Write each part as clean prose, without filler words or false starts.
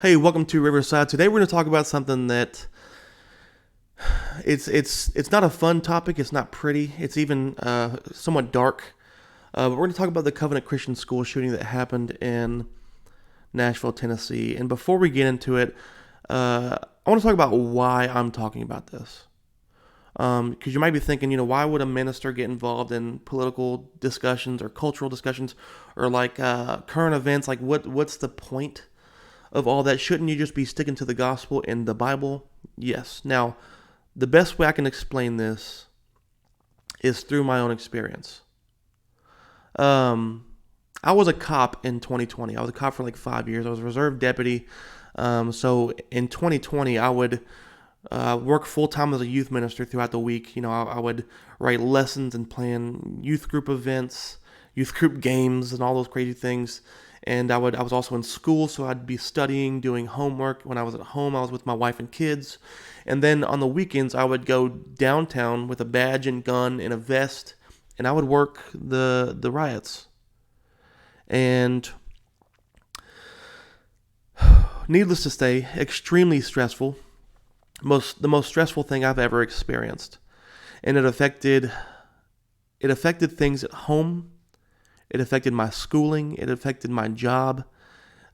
Hey, welcome to Riverside. Today we're going to talk about something that it's not a fun topic. It's not pretty. It's even somewhat dark. But we're going to talk about the Covenant Christian School shooting that happened in Nashville, Tennessee. And before we get into it, I want to talk about why I'm talking about this. Because you might be thinking, why would a minister get involved in political discussions or cultural discussions or like current events? Like, what's the point of all that? Shouldn't you just be sticking to the gospel and the Bible? Yes. Now, the best way I can explain this is through my own experience. Um, I was a cop in 2020. I was a cop for like 5 years. I was a reserve deputy. So in 2020, I would work full time as a youth minister throughout the week. I would write lessons and plan youth group events, youth group games, and all those crazy things. And I was also in school, so I'd be studying, doing homework. When I was at home, I was with my wife and kids. And then on the weekends, I would go downtown with a badge and gun and a vest, and I would work the riots. And needless to say, extremely stressful. The most stressful thing I've ever experienced. And it affected things at home. It affected my schooling. It affected my job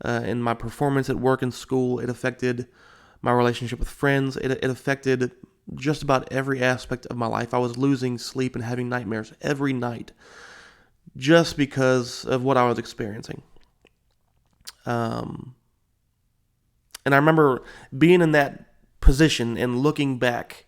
and my performance at work and school. It affected my relationship with friends. It affected just about every aspect of my life. I was losing sleep and having nightmares every night just because of what I was experiencing. Um, and I remember being in that position and looking back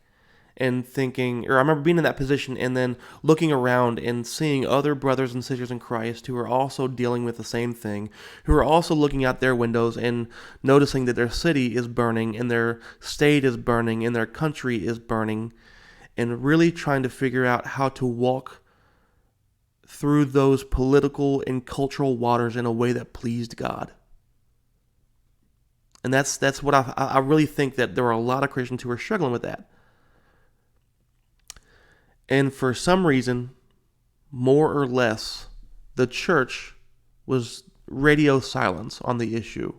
and thinking, or I remember being in that position and then looking around and seeing other brothers and sisters in Christ who are also dealing with the same thing, who are also looking out their windows and noticing that their city is burning and their state is burning and their country is burning, and really trying to figure out how to walk through those political and cultural waters in a way that pleased God. And that's what I really think that there are a lot of Christians who are struggling with that. And for some reason, more or less, the church was radio silence on the issue.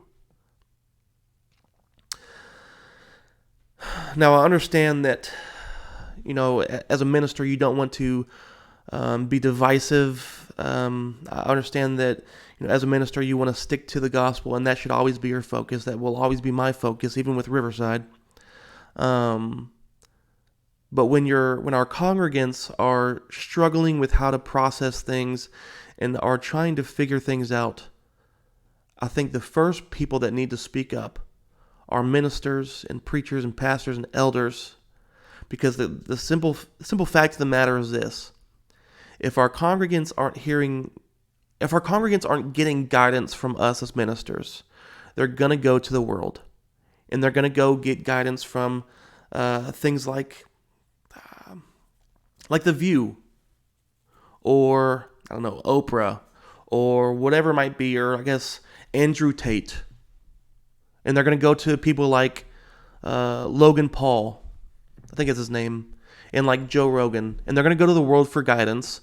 Now, I understand that, as a minister, you don't want to be divisive. I understand that, as a minister, you want to stick to the gospel, and that should always be your focus. That will always be my focus, even with Riverside. But when our congregants are struggling with how to process things and are trying to figure things out, I think the first people that need to speak up are ministers and preachers and pastors and elders, because the simple fact of the matter is this: if our congregants aren't getting guidance from us as ministers, they're gonna go to the world, and they're gonna go get guidance from things like The View, or I don't know, Oprah, or whatever it might be, or I guess Andrew Tate, and they're going to go to people like Logan Paul, I think it's his name, and like Joe Rogan, and they're going to go to the world for guidance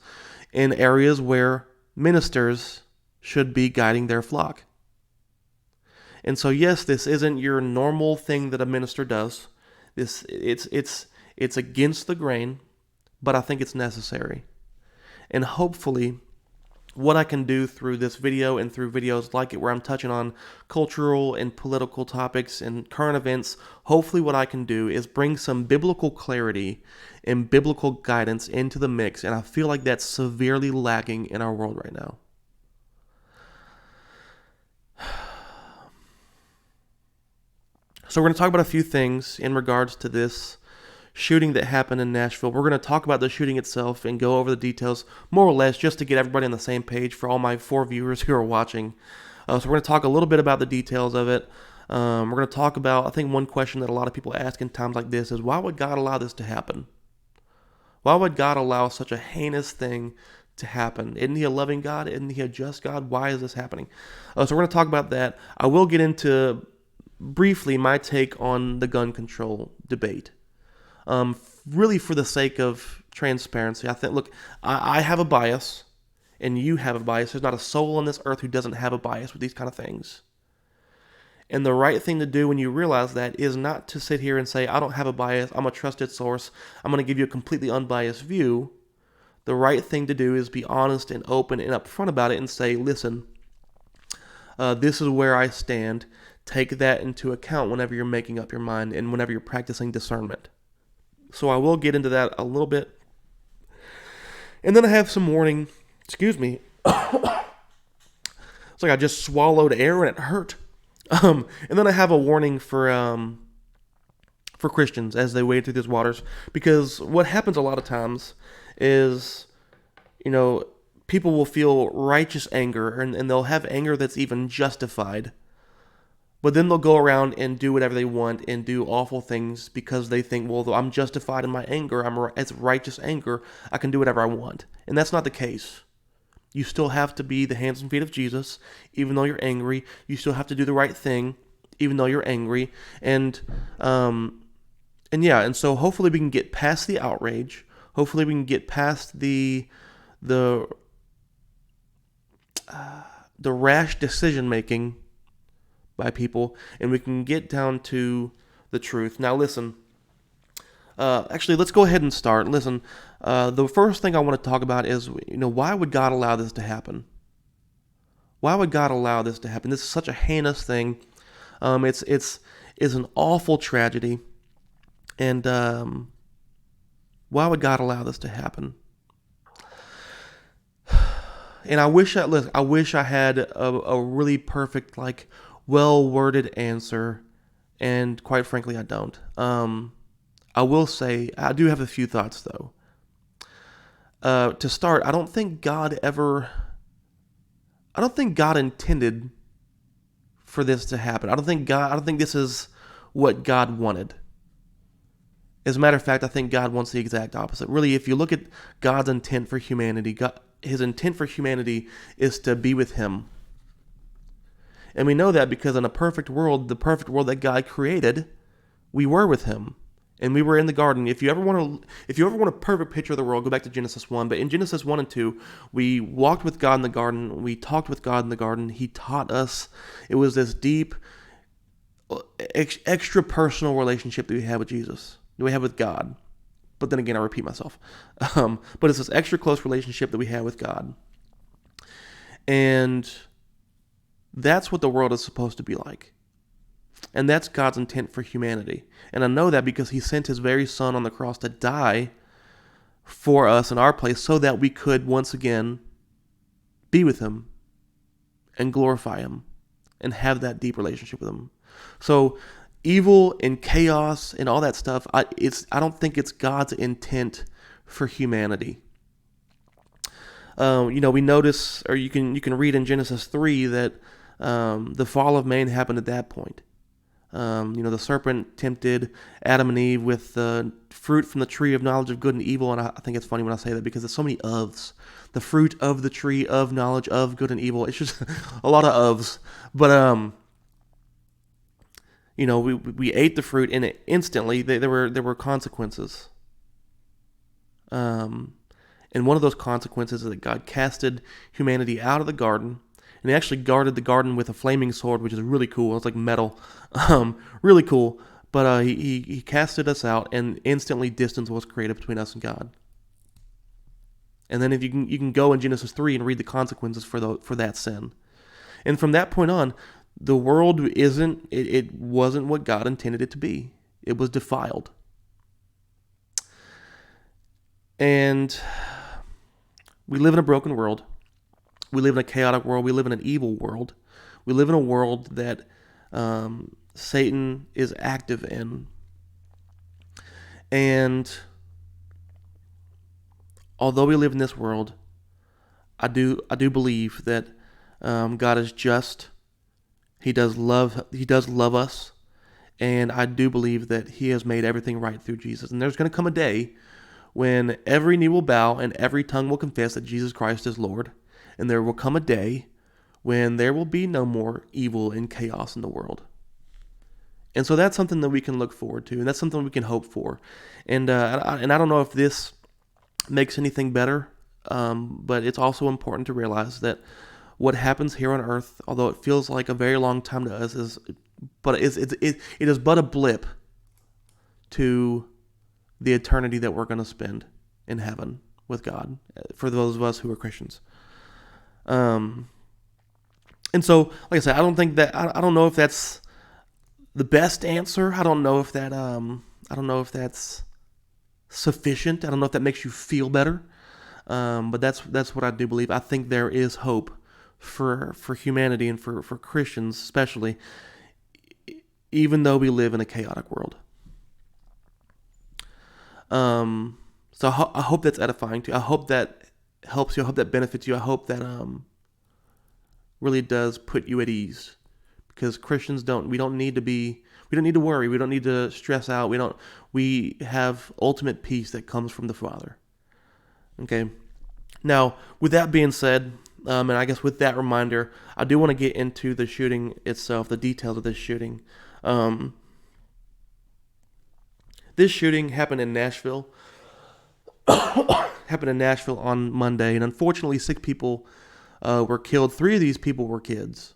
in areas where ministers should be guiding their flock. And so, yes, this isn't your normal thing that a minister does. It's against the grain, but I think it's necessary. And hopefully, what I can do through this video and through videos like it, where I'm touching on cultural and political topics and current events, hopefully what I can do is bring some biblical clarity and biblical guidance into the mix. And I feel like that's severely lacking in our world right now. So we're going to talk about a few things in regards to this shooting that happened in Nashville. We're going to talk about the shooting itself and go over the details, more or less, just to get everybody on the same page for all my 4 viewers who are watching. So we're going to talk a little bit about the details of it. We're going to talk about, I think one question that a lot of people ask in times like this is, why would God allow this to happen? Why would God allow such a heinous thing to happen? Isn't he a loving God? Isn't he a just God? Why is this happening? So we're going to talk about that. I will get into briefly my take on the gun control debate. Really for the sake of transparency. I think, look, I have a bias, and you have a bias. There's not a soul on this earth who doesn't have a bias with these kind of things. And the right thing to do when you realize that is not to sit here and say, I don't have a bias, I'm a trusted source, I'm going to give you a completely unbiased view. The right thing to do is be honest and open and upfront about it and say, listen, this is where I stand. Take that into account whenever you're making up your mind and whenever you're practicing discernment. So I will get into that a little bit. And then I have some warning. Excuse me. It's like I just swallowed air and it hurt. And then I have a warning for Christians as they wade through these waters, because what happens a lot of times is, people will feel righteous anger, and they'll have anger that's even justified, but then they'll go around and do whatever they want and do awful things because they think, well, I'm justified in my anger, it's righteous anger, I can do whatever I want. And that's not the case. You still have to be the hands and feet of Jesus, even though you're angry. You still have to do the right thing, even though you're angry. And so hopefully we can get past the outrage. Hopefully we can get past the rash decision making by people, and we can get down to the truth. Now listen. Actually, let's go ahead and start. Listen, the first thing I want to talk about is, why would God allow this to happen? Why would God allow this to happen? This is such a heinous thing. It's an awful tragedy, and why would God allow this to happen? And I wish I had a really perfect, well-worded answer, and quite frankly, I don't. I will say, I do have a few thoughts, though. To start, I don't think God intended for this to happen. I don't think this is what God wanted. As a matter of fact, I think God wants the exact opposite. Really, if you look at God's intent for humanity, His intent for humanity is to be with Him. And we know that because in a perfect world, the perfect world that God created, we were with Him. And we were in the garden. If you ever want a perfect picture of the world, go back to Genesis 1. But in Genesis 1 and 2, we walked with God in the garden. We talked with God in the garden. He taught us. It was this deep, extra personal relationship that we have with Jesus, that we have with God. But then again, I repeat myself. But it's this extra close relationship that we have with God. And that's what the world is supposed to be like. And that's God's intent for humanity. And I know that because He sent His very Son on the cross to die for us in our place so that we could once again be with Him and glorify Him and have that deep relationship with Him. So evil and chaos and all that stuff, I don't think it's God's intent for humanity. We notice, or you can read in Genesis 3 that the fall of man happened at that point. The serpent tempted Adam and Eve with the fruit from the tree of knowledge of good and evil. And I think it's funny when I say that because there's so many ofs. The fruit of the tree of knowledge of good and evil. It's just a lot of ofs. But, we ate the fruit and instantly there were consequences. And one of those consequences is that God casted humanity out of the garden. And He actually guarded the garden with a flaming sword, which is really cool. It's like metal. Really cool. But he casted us out, and instantly distance was created between us and God. And then if you can go in Genesis 3 and read the consequences for that sin. And from that point on, the world it wasn't what God intended it to be. It was defiled. And we live in a broken world. We live in a chaotic world. We live in an evil world. We live in a world that Satan is active in. And although we live in this world, I do believe that God is just. He does love us, and I do believe that He has made everything right through Jesus. And there's going to come a day when every knee will bow and every tongue will confess that Jesus Christ is Lord. And there will come a day when there will be no more evil and chaos in the world. And so that's something that we can look forward to, and that's something we can hope for. And I don't know if this makes anything better, but it's also important to realize that what happens here on earth, although it feels like a very long time to us, is but it is but a blip to the eternity that we're going to spend in heaven with God for those of us who are Christians. And so, like I said, I don't know if that's the best answer. I don't know if that's sufficient. I don't know if that makes you feel better. But that's what I do believe. I think there is hope for humanity and for Christians especially, even though we live in a chaotic world. So I hope that's edifying to you. I hope that helps you. I hope that benefits you. I hope that really does put you at ease, because Christians we don't need to worry. We don't need to stress out. We have ultimate peace that comes from the Father. Okay. Now, with that being said, and I guess with that reminder, I do want to get into the shooting itself, the details of this shooting. This shooting happened in Nashville. On Monday, and unfortunately, 6 people were killed. 3 of these people were kids,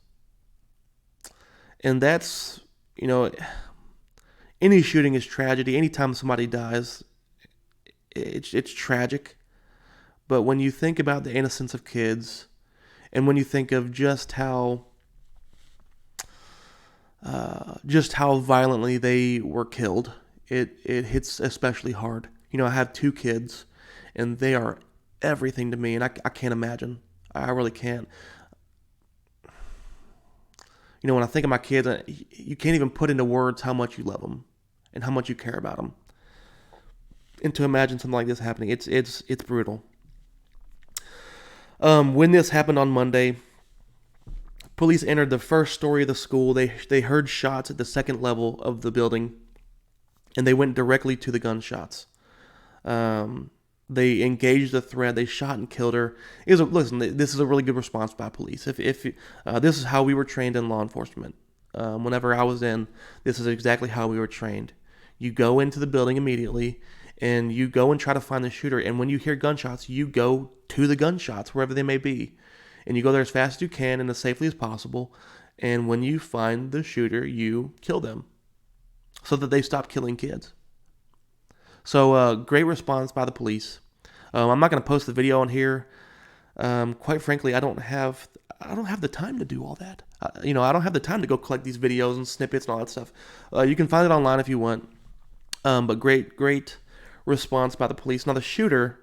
and that's, any shooting is tragedy. Anytime somebody dies, it's tragic. But when you think about the innocence of kids, and when you think of just how violently they were killed, it hits especially hard. I have 2 kids, and they are everything to me, and I can't imagine. I really can't. When I think of my kids, you can't even put into words how much you love them and how much you care about them. And to imagine something like this happening, it's brutal. When this happened on Monday, police entered the first story of the school. They heard shots at the second level of the building, and they went directly to the gunshots. They engaged the threat. They shot and killed her. Listen, this is a really good response by police. If this is how we were trained in law enforcement. Whenever I was in, this is exactly how we were trained. You go into the building immediately, and you go and try to find the shooter. And when you hear gunshots, you go to the gunshots, wherever they may be. And you go there as fast as you can and as safely as possible. And when you find the shooter, you kill them so that they stop killing kids. So great response by the police. I'm not going to post the video on here. Quite frankly, I don't have the time to do all that. I don't have the time to go collect these videos and snippets and all that stuff. You can find it online if you want. But great response by the police. Now the shooter,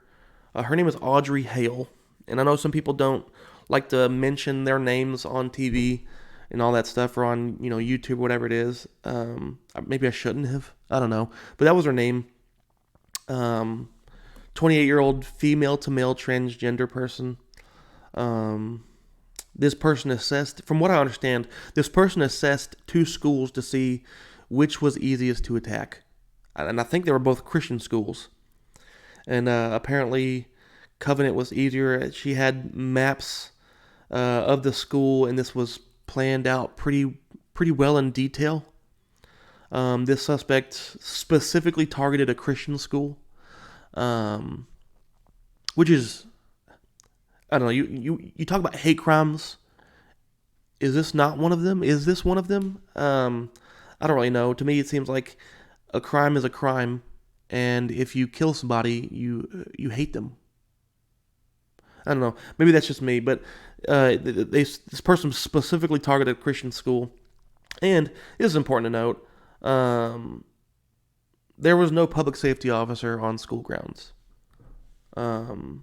her name is Audrey Hale, and I know some people don't like to mention their names on TV and all that stuff, or on YouTube, or whatever it is. Maybe I shouldn't have. I don't know, but that was her name. 28-year-old female to male transgender person. This person assessed, from what I understand, 2 schools to see which was easiest to attack. And I think they were both Christian schools. And apparently Covenant was easier. She had maps of the school, and this was planned out pretty well in detail. This suspect specifically targeted a Christian school, which is, I don't know, you talk about hate crimes. Is this not one of them? Is this one of them? I don't really know. To me, it seems like a crime is a crime, and if you kill somebody, you hate them. I don't know. Maybe that's just me, but this person specifically targeted a Christian school, and it is important to note, there was no public safety officer on school grounds. So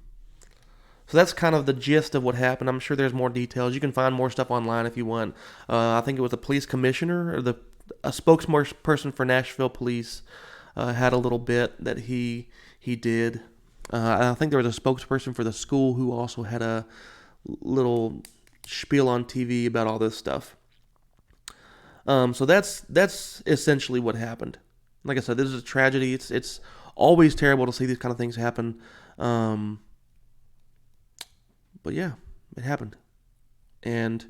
that's kind of the gist of what happened. I'm sure there's more details. You can find more stuff online if you want. I think it was the police commissioner, or a spokesperson for Nashville police had a little bit that he did. I think there was a spokesperson for the school who also had a little spiel on TV about all this stuff. So that's essentially what happened. Like I said, this is a tragedy. It's always terrible to see these kind of things happen. But yeah, it happened. And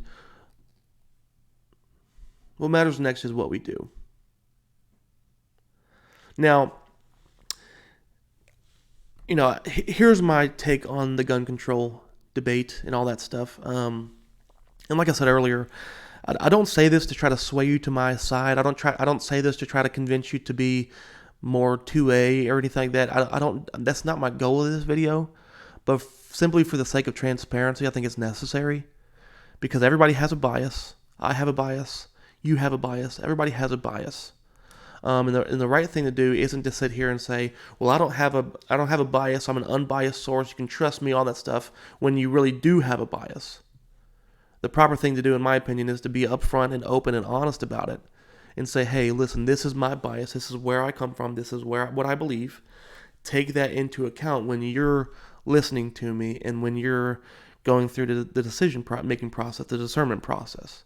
what matters next is what we do. Now, here's my take on the gun control debate and all that stuff. And like I said earlier, I don't say this to try to sway you to my side. I don't say this to try to convince you to be more 2A or anything like that. I don't. That's not my goal of this video. But simply for the sake of transparency, I think it's necessary because everybody has a bias. I have a bias. You have a bias. Everybody has a bias. And the right thing to do isn't to sit here and say, well, I don't have a bias. I'm an unbiased source. You can trust me, all that stuff, when you really do have a bias. The proper thing to do, in my opinion, is to be upfront and open and honest about it and say, hey, listen, this is my bias. This is where I come from. This is what I believe. Take that into account when you're listening to me and when you're going through the decision-making process, the discernment process.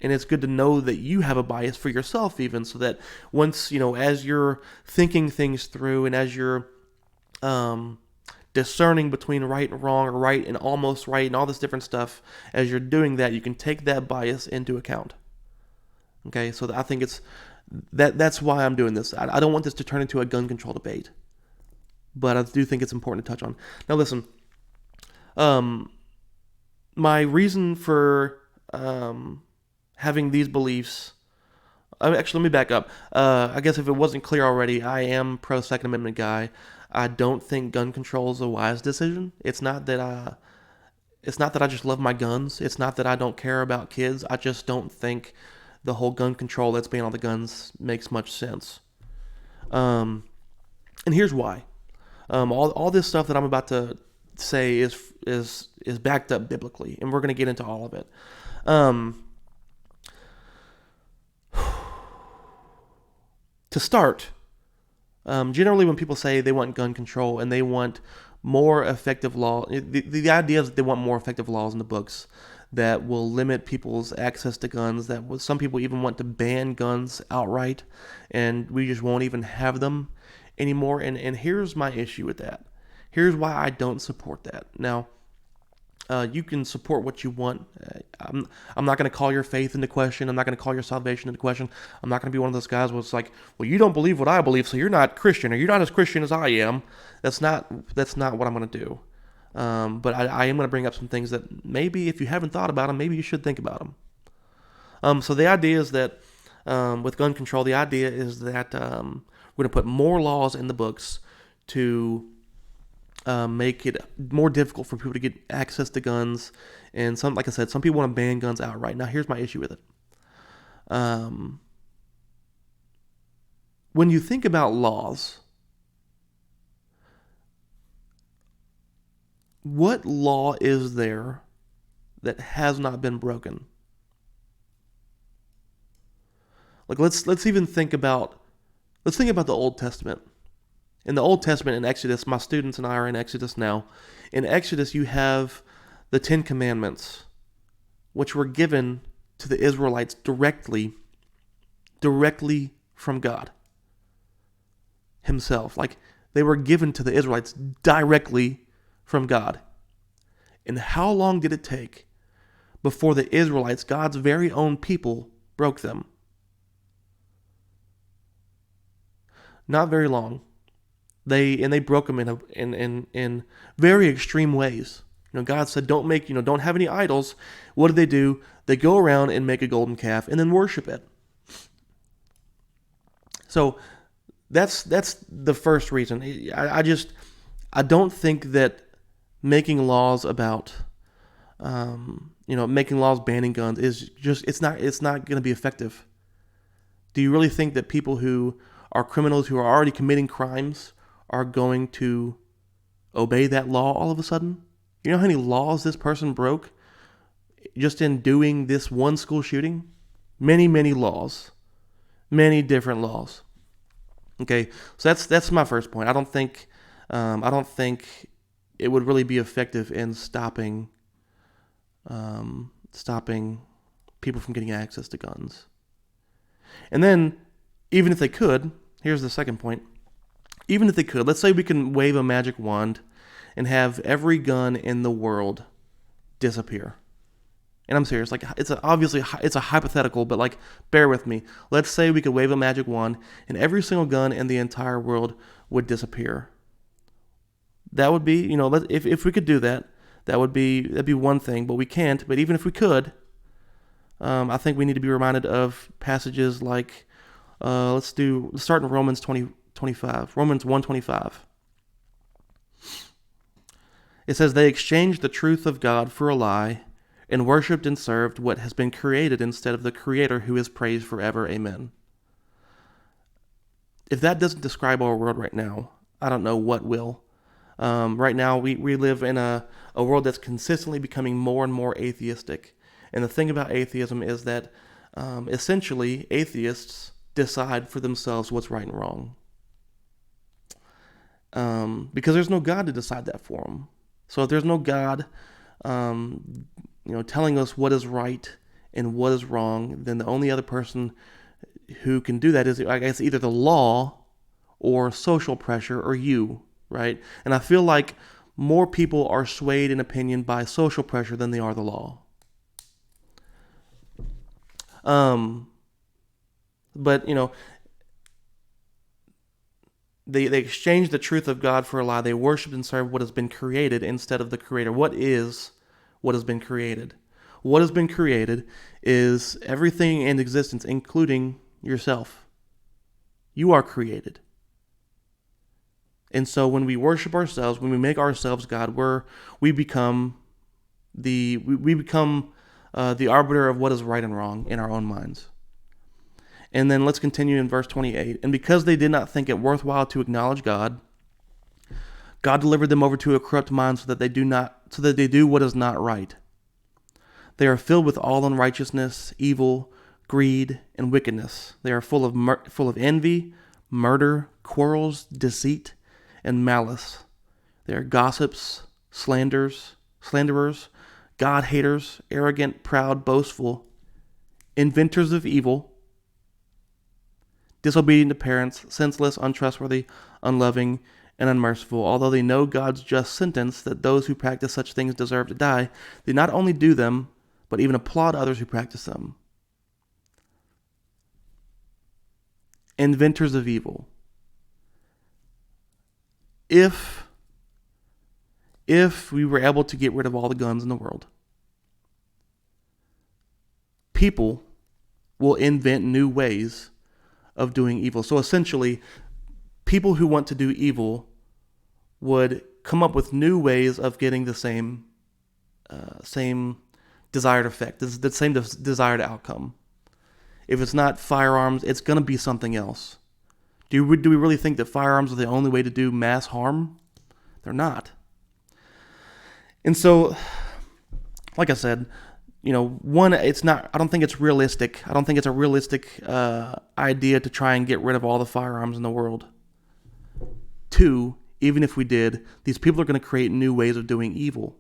And it's good to know that you have a bias for yourself even, so that once, as you're thinking things through and as you're discerning between right and wrong or right and almost right and all this different stuff, as you're doing that, you can take that bias into account. Okay, so I think that's why I'm doing this. I don't want this to turn into a gun control debate, but I do think it's important to touch on. Now listen, my reason for having these beliefs, actually, let me back up. I guess if it wasn't clear already, I am pro Second Amendment guy. I don't think gun control is a wise decision. It's not that I just love my guns. It's not that I don't care about kids. I just don't think the whole gun control that's being on the guns makes much sense. And here's why. All this stuff that I'm about to say is backed up biblically, and we're going to get into all of it. To start, generally when people say they want gun control and they want more effective law, the idea is that they want more effective laws in the books that will limit people's access to guns, some people even want to ban guns outright, and we just won't even have them anymore. And here's my issue with that. Here's why I don't support that. Now, you can support what you want. I'm not going to call your faith into question. I'm not going to call your salvation into question. I'm not going to be one of those guys where it's like, well, you don't believe what I believe, so you're not Christian, or you're not as Christian as I am. That's not what I'm going to do. But I am going to bring up some things that maybe if you haven't thought about them, maybe you should think about them. So the idea is that with gun control, the idea is that we're going to put more laws in the books to make it more difficult for people to get access to guns. And like I said, some people want to ban guns outright. Now, here's my issue with it. When you think about laws, what law is there that has not been broken? Like let's even think about the Old Testament. In the Old Testament, in Exodus, my students and I are in Exodus now. In Exodus, you have the Ten Commandments, which were given to the Israelites directly from God Himself. Like, they were given to the Israelites directly from God. And how long did it take before the Israelites, God's very own people, broke them? Not very long. They broke them in very extreme ways. God said, don't have any idols. What did they do? They go around and make a golden calf and then worship it. So that's the first reason. I don't think that making laws about making laws banning guns is it's not going to be effective. Do you really think that people who are criminals, who are already committing crimes, are going to obey that law all of a sudden? You know how many laws this person broke just in doing this one school shooting? Many laws. Many different laws. Okay, so that's my first point. I don't think it would really be effective in stopping people from getting access to guns. And then, even if they could, here's the second point. Even if they could, let's say we can wave a magic wand and have every gun in the world disappear. And I'm serious, like it's a hypothetical, but like bear with me. Let's say we could wave a magic wand and every single gun in the entire world would disappear. That would be, if we could do that, that'd be one thing, but we can't. But even if we could, I think we need to be reminded of passages like, let's start in Romans 25. Romans 1:25. It says, they exchanged the truth of God for a lie and worshipped and served what has been created instead of the Creator, who is praised forever. Amen. If that doesn't describe our world right now, I don't know what will. Right now, we live in a world that's consistently becoming more and more atheistic. And the thing about atheism is that essentially atheists decide for themselves what's right and wrong. Because there's no God to decide that for them. So if there's no God, telling us what is right and what is wrong, then the only other person who can do that is, I guess, either the law or social pressure or you, right? And I feel like more people are swayed in opinion by social pressure than they are the law. But they exchanged the truth of God for a lie. They worshiped and served what has been created instead of the Creator. What has been created? What has been created is everything in existence, including yourself. You are created. And so when we worship ourselves, when we make ourselves God, we become the arbiter of what is right and wrong in our own minds. And then let's continue in verse 28. And because they did not think it worthwhile to acknowledge God, God delivered them over to a corrupt mind so that they do what is not right. They are filled with all unrighteousness, evil, greed, and wickedness. They are full of envy, murder, quarrels, deceit, and malice. They are gossips, slanderers, God-haters, arrogant, proud, boastful, inventors of evil, disobedient to parents, senseless, untrustworthy, unloving, and unmerciful. Although they know God's just sentence that those who practice such things deserve to die, they not only do them, but even applaud others who practice them. Inventors of evil. If we were able to get rid of all the guns in the world, people will invent new ways of doing evil. So essentially, people who want to do evil would come up with new ways of getting the same desired effect, the same desired outcome. If it's not firearms, it's going to be something else. Do we really think that firearms are the only way to do mass harm? They're not. And so, like I said, one, it's not. I don't think it's realistic. I don't think it's a realistic idea to try and get rid of all the firearms in the world. Two, even if we did, these people are going to create new ways of doing evil.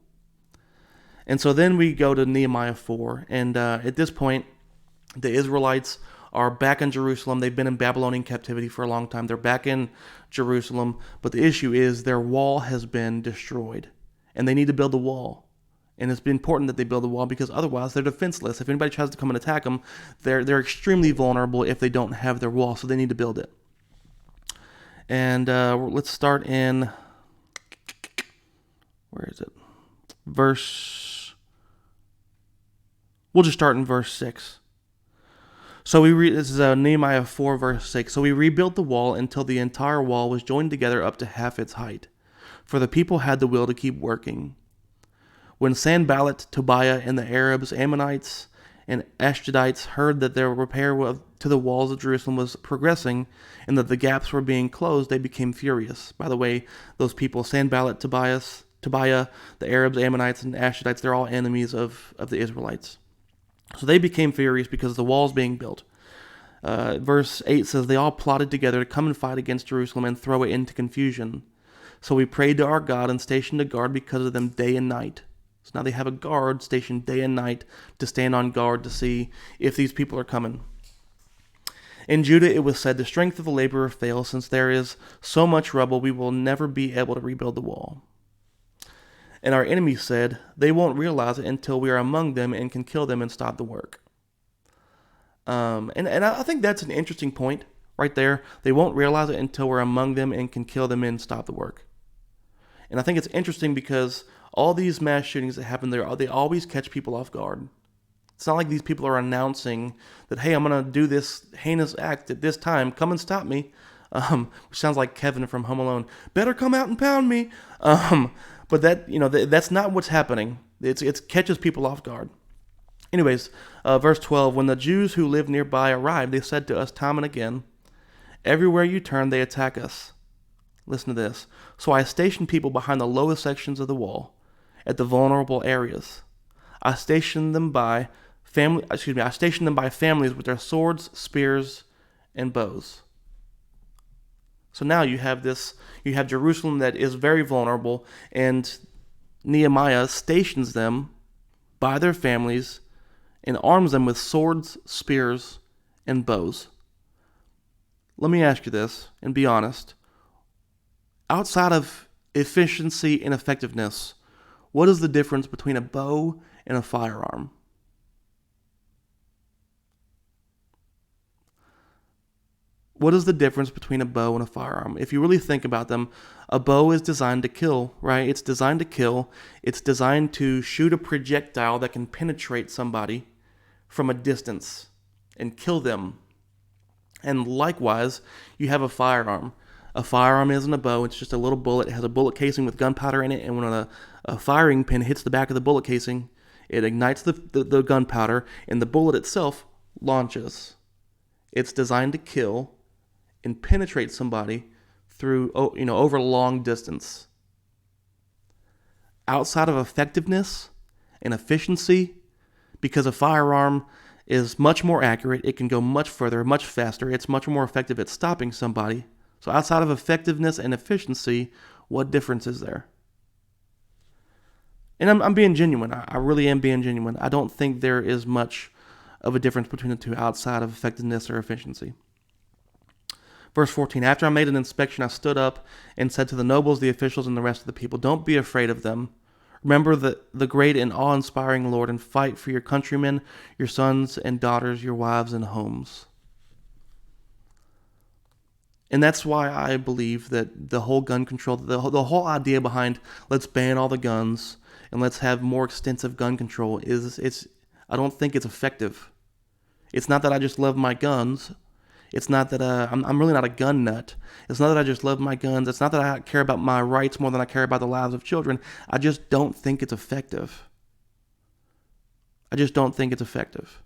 And so then we go to Nehemiah 4, and at this point, the Israelites are back in Jerusalem. They've been in Babylonian captivity for a long time. They're back in Jerusalem, but the issue is their wall has been destroyed, and they need to build a wall. And it's important that they build a wall because otherwise they're defenseless. If anybody tries to come and attack them, they're extremely vulnerable if they don't have their wall, so they need to build it. And let's start in, where is it? We'll just start in verse 6. So this is Nehemiah 4, verse 6. So we rebuilt the wall until the entire wall was joined together up to half its height, for the people had the will to keep working. When Sanballat, Tobiah, and the Arabs, Ammonites, and Ashdodites heard that their repair to the walls of Jerusalem was progressing and that the gaps were being closed, they became furious. By the way, those people, Sanballat, Tobiah, the Arabs, Ammonites, and Ashdodites, they're all enemies of the Israelites. So they became furious because the wall's being built. Verse 8 says, they all plotted together to come and fight against Jerusalem and throw it into confusion. So we prayed to our God and stationed a guard because of them day and night. So now they have a guard stationed day and night to stand on guard to see if these people are coming. In Judah it was said, the strength of the laborer fails. Since there is so much rubble, we will never be able to rebuild the wall. And our enemies said, they won't realize it until we are among them and can kill them and stop the work. And I think that's an interesting point right there. They won't realize it until we're among them and can kill them and stop the work. And I think it's interesting because all these mass shootings that happen there, they always catch people off guard. It's not like these people are announcing that, hey, I'm going to do this heinous act at this time. Come and stop me. Which sounds like Kevin from Home Alone. Better come out and pound me. But that's not what's happening. It catches people off guard. Anyways, verse 12, when the Jews who lived nearby arrived, they said to us time and again, everywhere you turn, they attack us. Listen to this. So I stationed people behind the lowest sections of the wall, at the vulnerable areas. I stationed them by families with their swords, spears, and bows. So now you have Jerusalem that is very vulnerable, and Nehemiah stations them by their families and arms them with swords, spears, and bows. Let me ask you this, and be honest. Outside of efficiency and effectiveness, what is the difference between a bow and a firearm? What is the difference between a bow and a firearm? If you really think about them, a bow is designed to kill, right? It's designed to kill. It's designed to shoot a projectile that can penetrate somebody from a distance and kill them. And likewise, you have a firearm. A firearm isn't a bow. It's just a little bullet. It has a bullet casing with gunpowder in it, and when a firing pin hits the back of the bullet casing, it ignites the gunpowder, and the bullet itself launches. It's designed to kill and penetrate somebody through, over a long distance. Outside of effectiveness and efficiency, because a firearm is much more accurate, it can go much further, much faster, it's much more effective at stopping somebody. So outside of effectiveness and efficiency, what difference is there? And I'm being genuine. I really am being genuine. I don't think there is much of a difference between the two outside of effectiveness or efficiency. Verse 14, after I made an inspection, I stood up and said to the nobles, the officials, and the rest of the people, don't be afraid of them. Remember the great and awe-inspiring Lord, and fight for your countrymen, your sons and daughters, your wives and homes. And that's why I believe that the whole gun control, the whole idea behind let's ban all the guns and let's have more extensive gun control I don't think it's effective. It's not that I just love my guns. It's not that I'm really not a gun nut. It's not that I just love my guns. It's not that I care about my rights more than I care about the lives of children. I just don't think it's effective. I just don't think it's effective.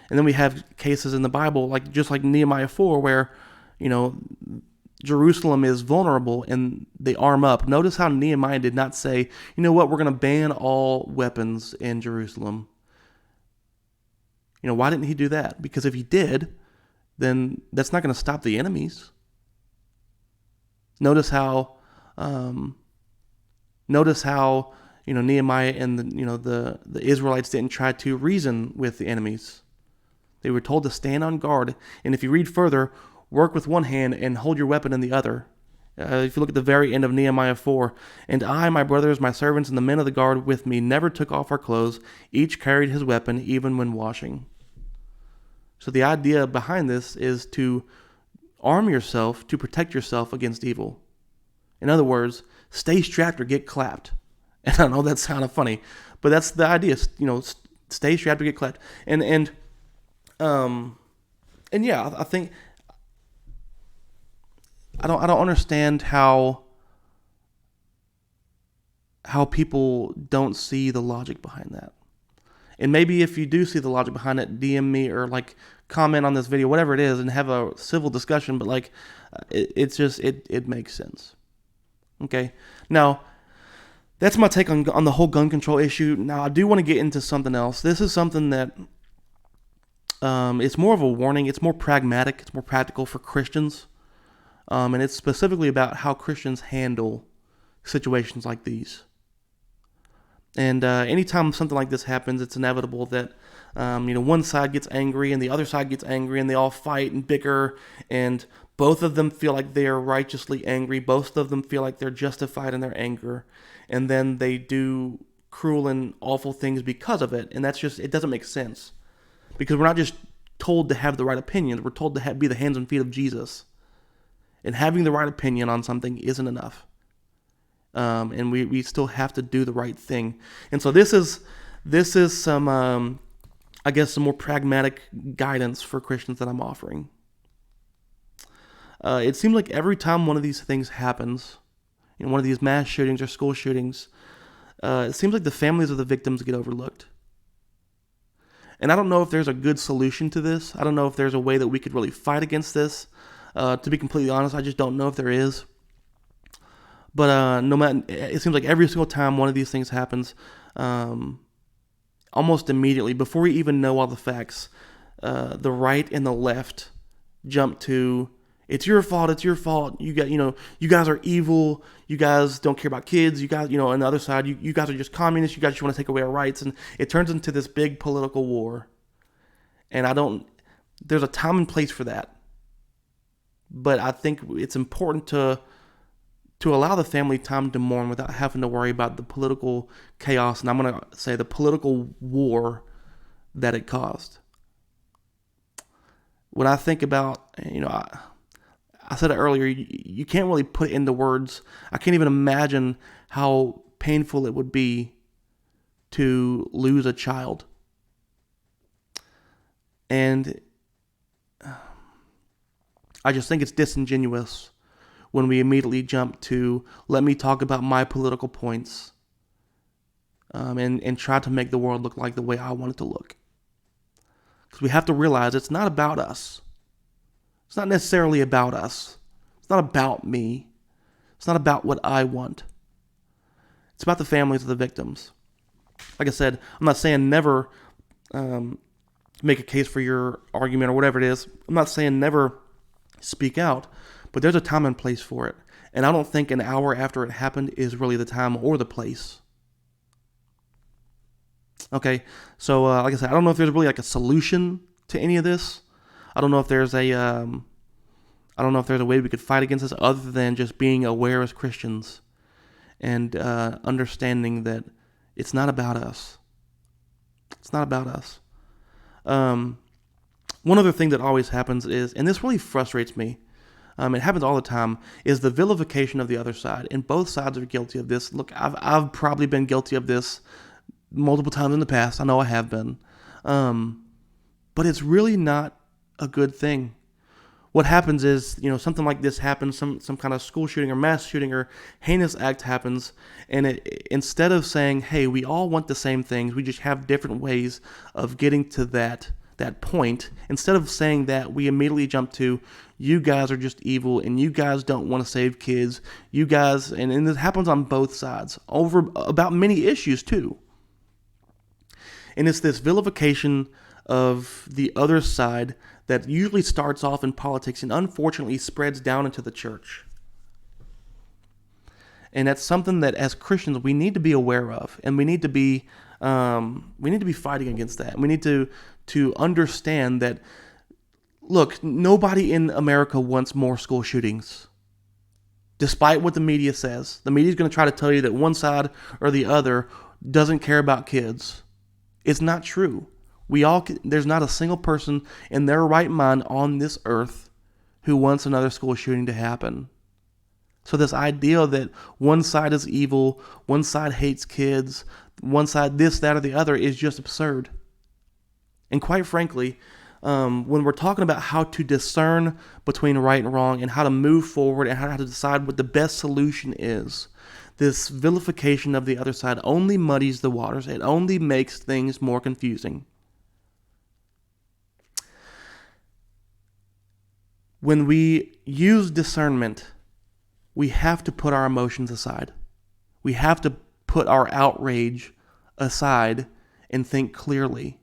And then we have cases in the Bible, just like Nehemiah 4, where, Jerusalem is vulnerable and they arm up. Notice how Nehemiah did not say, you know what, we're going to ban all weapons in Jerusalem. Why didn't he do that? Because if he did, then that's not going to stop the enemies. Notice how Nehemiah and the Israelites didn't try to reason with the enemies. They were told to stand on guard, and if you read further, work with one hand and hold your weapon in the other. If you look at the very end of Nehemiah 4, and I, my brothers, my servants, and the men of the guard with me never took off our clothes. Each carried his weapon, even when washing. So the idea behind this is to arm yourself to protect yourself against evil. In other words, stay strapped or get clapped. And I know that sounded funny, but that's the idea. Stay strapped or get clapped. And yeah, I think I don't understand how people don't see the logic behind that. And maybe if you do see the logic behind it, DM me or comment on this video, whatever it is, and have a civil discussion. But it makes sense. Okay. Now, that's my take on the whole gun control issue. Now, I do want to get into something else. This is something that it's more of a warning. It's more pragmatic. It's more practical for Christians. And it's specifically about how Christians handle situations like these. And anytime something like this happens, it's inevitable that one side gets angry and the other side gets angry, and they all fight and bicker, and both of them feel like they are righteously angry. Both of them feel like they're justified in their anger, and then they do cruel and awful things because of it. And it doesn't make sense, because we're not just told to have the right opinions. We're told to be the hands and feet of Jesus. And having the right opinion on something isn't enough. And we still have to do the right thing. And so this is some I guess, some more pragmatic guidance for Christians that I'm offering. It seems like every time one of these things happens, one of these mass shootings or school shootings, it seems like the families of the victims get overlooked. And I don't know if there's a good solution to this. I don't know if there's a way that we could really fight against this. To be completely honest, I just don't know if there is. But no matter, it seems like every single time one of these things happens, almost immediately, before we even know all the facts, the right and the left jump to, it's your fault, it's your fault. You guys are evil. You guys don't care about kids. You guys, on the other side, you guys are just communists. You guys just want to take away our rights. And it turns into this big political war. And there's a time and place for that. But I think it's important to allow the family time to mourn without having to worry about the political chaos, and I'm going to say the political war that it caused. When I think about, I said it earlier, you can't really put it into words. I can't even imagine how painful it would be to lose a child. And I just think it's disingenuous when we immediately jump to, let me talk about my political points, and try to make the world look like the way I want it to look. Because we have to realize it's not about us. It's not necessarily about us. It's not about me. It's not about what I want. It's about the families of the victims. Like I said, I'm not saying never make a case for your argument or whatever it is. I'm not saying never speak out. But there's a time and place for it. And I don't think an hour after it happened is really the time or the place. Okay, so like I said, I don't know if there's really like a solution to any of this. I don't know if there's a way we could fight against this other than just being aware as Christians and understanding that it's not about us. It's not about us. One other thing that always happens is, and this really frustrates me, it happens all the time, is the vilification of the other side. And both sides are guilty of this. Look, I've probably been guilty of this multiple times in the past. I know I have been. But it's really not a good thing. What happens is, something like this happens, some kind of school shooting or mass shooting or heinous act happens, and instead of saying, hey, we all want the same things, we just have different ways of getting to that point, instead of saying that, we immediately jump to, you guys are just evil and you guys don't want to save kids. You guys, and this happens on both sides over about many issues too. And it's this vilification of the other side that usually starts off in politics and unfortunately spreads down into the church. And that's something that as Christians we need to be aware of, and we need to be fighting against that. We need to understand that, look, nobody in America wants more school shootings. Despite what the media says. The media is going to try to tell you that one side or the other doesn't care about kids. It's not true. There's not a single person in their right mind on this earth who wants another school shooting to happen. So this idea that one side is evil, one side hates kids, one side this, that, or the other is just absurd. And quite frankly, when we're talking about how to discern between right and wrong and how to move forward and how to decide what the best solution is, this vilification of the other side only muddies the waters. It only makes things more confusing. When we use discernment, we have to put our emotions aside. We have to put our outrage aside and think clearly.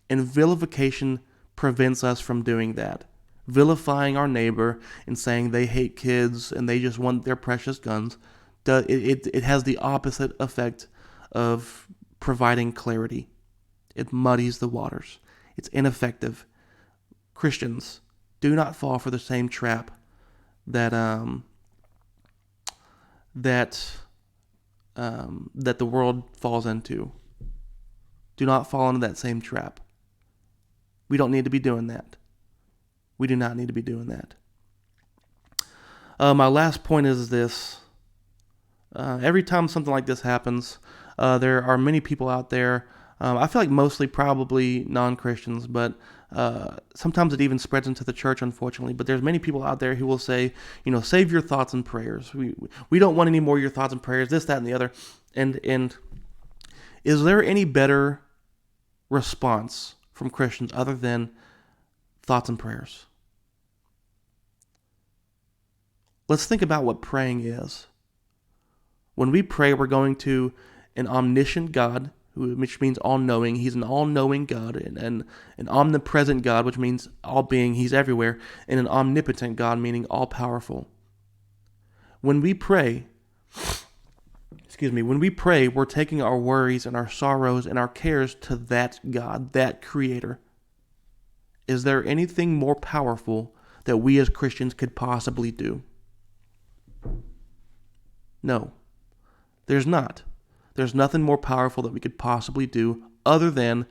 And vilification prevents us from doing that. Vilifying our neighbor and saying they hate kids and they just want their precious guns, it has the opposite effect of providing clarity. It muddies the waters. It's ineffective. Christians, do not fall for the same trap that the world falls into. Do not fall into that same trap. We don't need to be doing that. We do not need to be doing that. My last point is this. Every time something like this happens, there are many people out there I feel like mostly probably non-Christians, but sometimes it even spreads into the church, unfortunately. But there's many people out there who will say, save your thoughts and prayers. We don't want any more of your thoughts and prayers, this, that, and the other. And is there any better response from Christians other than thoughts and prayers? Let's think about what praying is. When we pray, we're going to an omniscient God, which means all-knowing. He's an all-knowing God, and an omnipresent God, which means all-being. He's everywhere, and an omnipotent God, meaning all-powerful. When we pray, we're taking our worries and our sorrows and our cares to that God, that Creator. Is there anything more powerful that we as Christians could possibly do? No, there's not. There's nothing more powerful that we could possibly do other than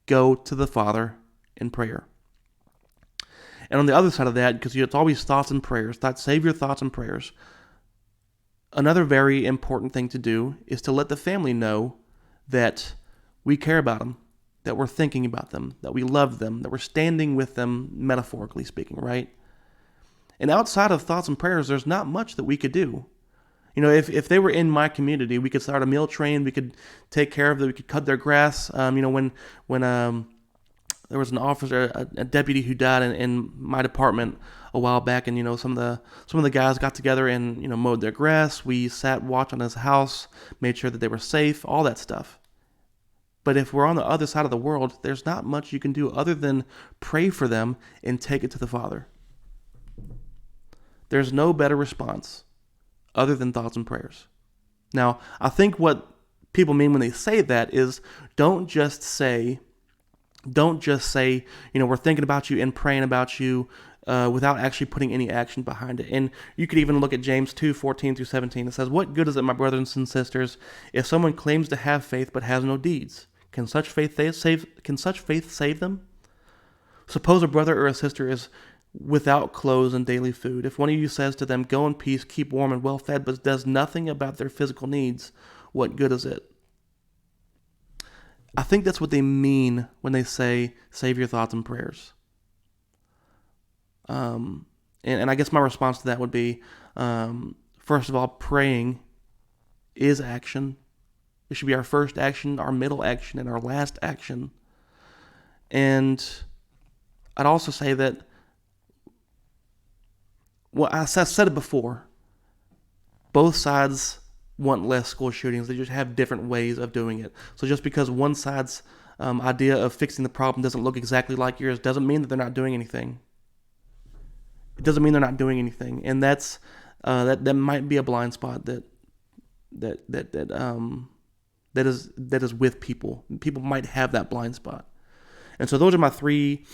go to the Father in prayer. And on the other side of that, because it's always thoughts and prayers, save your thoughts and prayers. Another very important thing to do is to let the family know that we care about them, that we're thinking about them, that we love them, that we're standing with them, metaphorically speaking, right? And outside of thoughts and prayers, there's not much that we could do. If they were in my community, we could start a meal train. We could take care of them. We could cut their grass. When there was an officer, a deputy who died in my department a while back, and some of the guys got together and mowed their grass. We sat watch on his house, made sure that they were safe, all that stuff. But if we're on the other side of the world, there's not much you can do other than pray for them and take it to the Father. There's no better response other than thoughts and prayers. Now, I think what people mean when they say that is don't just say, we're thinking about you and praying about you without actually putting any action behind it. And you could even look at James 2:14-17. It says, "What good is it, my brothers and sisters, if someone claims to have faith but has no deeds? Can such faith save them? Suppose a brother or a sister is without clothes and daily food. If one of you says to them, 'Go in peace, keep warm and well fed,' but does nothing about their physical needs, what good is it?" I think that's what they mean when they say, save your thoughts and prayers. And I guess my response to that would be, first of all, praying is action. It should be our first action, our middle action, and our last action. And I'd also say that, well, I said it before, both sides want less school shootings. They just have different ways of doing it. So just because one side's idea of fixing the problem doesn't look exactly like yours doesn't mean that they're not doing anything. It doesn't mean they're not doing anything, and that's that might be a blind spot that is with people. People might have that blind spot, and so those are my three,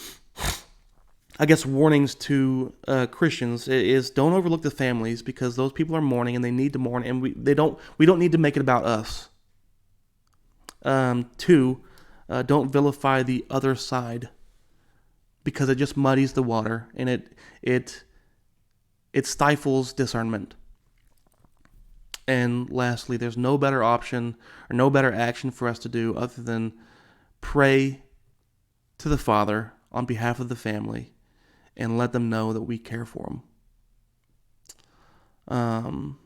I guess, warnings to Christians. Is don't overlook the families, because those people are mourning and they need to mourn, and we don't need to make it about us. 2, don't vilify the other side, because it just muddies the water and it stifles discernment. And lastly, there's no better option or no better action for us to do other than pray to the Father on behalf of the family and let them know that we care for them.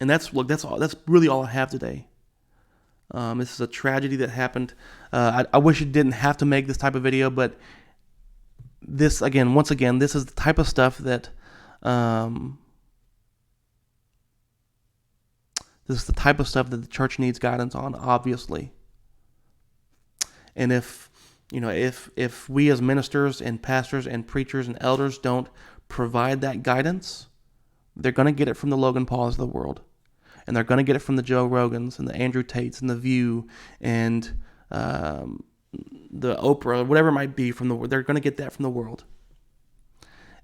And that's really all I have today. This is a tragedy that happened. I wish it didn't have to make this type of video, but this is the type of stuff that the church needs guidance on, obviously. And if we as ministers and pastors and preachers and elders don't provide that guidance, they're going to get it from the Logan Pauls of the world. And they're going to get it from the Joe Rogans and the Andrew Tates and the View and the Oprah, whatever it might be they're going to get that from the world.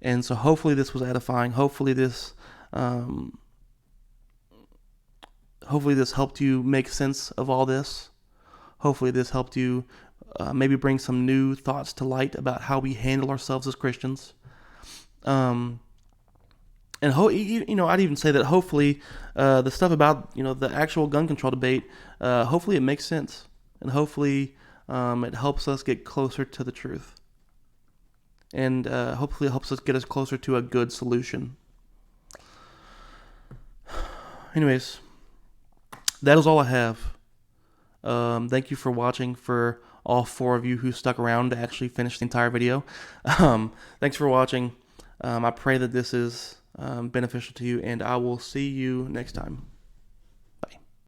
And so hopefully this was edifying. Hopefully this helped you make sense of all this. Hopefully this helped you maybe bring some new thoughts to light about how we handle ourselves as Christians. And I'd even say that hopefully the stuff about the actual gun control debate, hopefully it makes sense. and hopefully it helps us get closer to the truth. And hopefully it helps us get us closer to a good solution. Anyways, that is all I have. Thank you for watching, for all 4 of you who stuck around to actually finish the entire video. Thanks for watching. I pray that this is beneficial to you, and I will see you next time.